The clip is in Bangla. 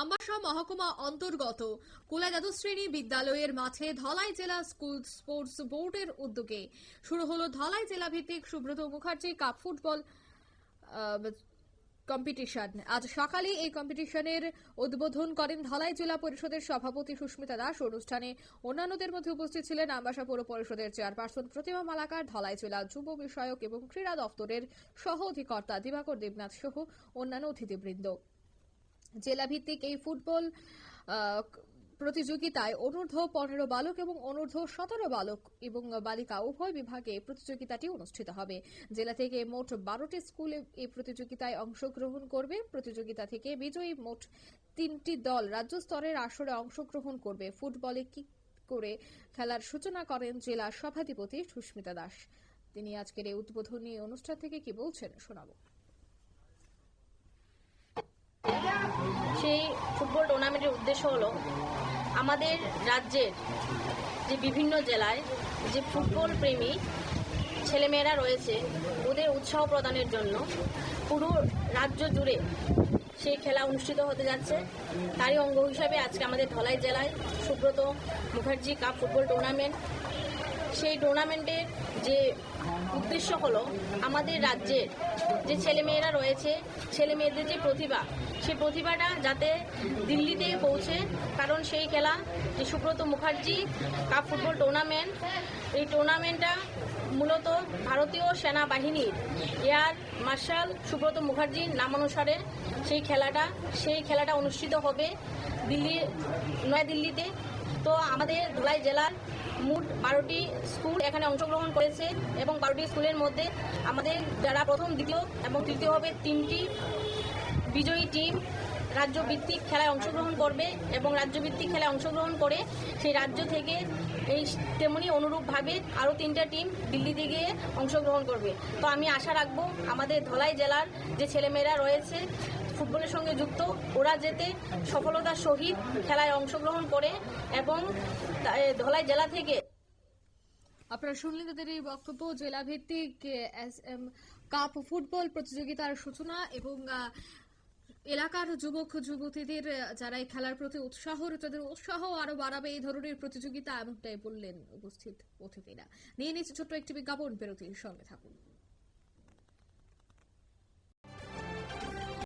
আমবাসা মহকুমা অন্তর্গত কুলা দ্বাদশ শ্রেণী বিদ্যালয়ের মাঠে ধলাই জেলা স্কুল স্পোর্টস বোর্ডের উদ্যোগে শুরু হলো ধলাই জেলা ভিত্তিক Subrata Mukherjee cup football competition. আজ সকালে এই কম্পিটিশনের উদ্বোধন করেন ধলাই জেলা পরিষদের সভাপতি সুস্মিতা দাস। অনুষ্ঠানে অন্যান্যদের মধ্যে উপস্থিত ছিলেন আমবাসা পৌর পরিষদের চেয়ারপারসন প্রতিমা মালাকার, ধলাই জেলা যুব বিষয়ক এবং ক্রীড়া দপ্তরের সহ অধিকর্তা দিবাকর দেবনাথ সহ অন্যান্য অতিথিবৃন্দ। জেলা ভিত্তিক এই ফুটবল প্রতিযোগিতায় অনূর্ধ্ব 15 বালক এবং অনূর্ধ্ব 17 বালক এবং বালিকা উভয় বিভাগে প্রতিযোগিতাটি অনুষ্ঠিত হবে। জেলা থেকে মোট 12টি স্কুল এই প্রতিযোগিতায় অংশগ্রহণ করবে। প্রতিযোগিতা থেকে বিজয়ী মোট 3টি দল রাজ্য স্তরের আসরে অংশগ্রহণ করবে। ফুটবলে কিক করে খেলার সূচনা করেন জেলা সভাধিপতি সুস্মিতা দাস। তিনি আজকের এই উদ্বোধনী অনুষ্ঠান থেকে কি বলছেন শোনাবো। সেই ফুটবল টুর্নামেন্টের উদ্দেশ্য হলো আমাদের রাজ্যের যে বিভিন্ন জেলায় যে ফুটবল প্রেমী ছেলেমেয়েরা রয়েছে ওদের উৎসাহ প্রদানের জন্য পুরো রাজ্য জুড়ে সেই খেলা অনুষ্ঠিত হতে যাচ্ছে। তারই অঙ্গ হিসাবে আজকে আমাদের ধলাই জেলায় Subrata Mukherjee cup football tournament. সেই টুর্নামেন্টের যে উদ্দেশ্য হলো আমাদের রাজ্যের যে ছেলেমেয়েরা রয়েছে ছেলেমেয়েদের যে প্রতিভা সেই প্রতিভাটা যাতে দিল্লিতে পৌঁছে, কারণ সেই খেলা যে Subrata Mukherjee cup football tournament, এই টুর্নামেন্টটা মূলত ভারতীয় সেনাবাহিনীর এয়ার মার্শাল সুব্রত মুখার্জির নামানুসারে সেই খেলাটা অনুষ্ঠিত হবে নয়াদিল্লিতে। তো আমাদের ধলাই জেলার মোট 12টি স্কুল এখানে অংশগ্রহণ করেছে এবং 12টি স্কুলের মধ্যে আমাদের যারা প্রথম, দ্বিতীয় এবং তৃতীয় হবে 3টি বিজয়ী টিম রাজ্যভিত্তিক খেলায় অংশগ্রহণ করবে এবং রাজ্যভিত্তিক খেলায় অংশগ্রহণ করে সেই রাজ্য থেকে এই তেমনি অনুরূপভাবে আরও 3টা টিম দিল্লিতে গিয়ে অংশগ্রহণ করবে। তো আমি আশা রাখবো আমাদের ধলাই জেলার যে ছেলেমেয়েরা রয়েছে ফুটবলের সঙ্গে যুক্ত, ওরা যাতে সফলতার সহিত খেলায় অংশগ্রহণ করে এবং ধলাই জেলা থেকে। আপনারা শুনলেন তাদের এই বক্তব্য। জেলা ভিত্তিক কাপ ফুটবল প্রতিযোগিতার সূচনা এবং এলাকার যুবক যুবতীদের যারা এই খেলার প্রতি উৎসাহ, তাদের উৎসাহ আরো বাড়াবে এই ধরনের প্রতিযোগিতা, এমনটাই বললেন উপস্থিত অতিথিরা। নিয়ে নিচ্ছে ছোট্ট একটি বিজ্ঞাপন, বিরতির সঙ্গে থাকুন।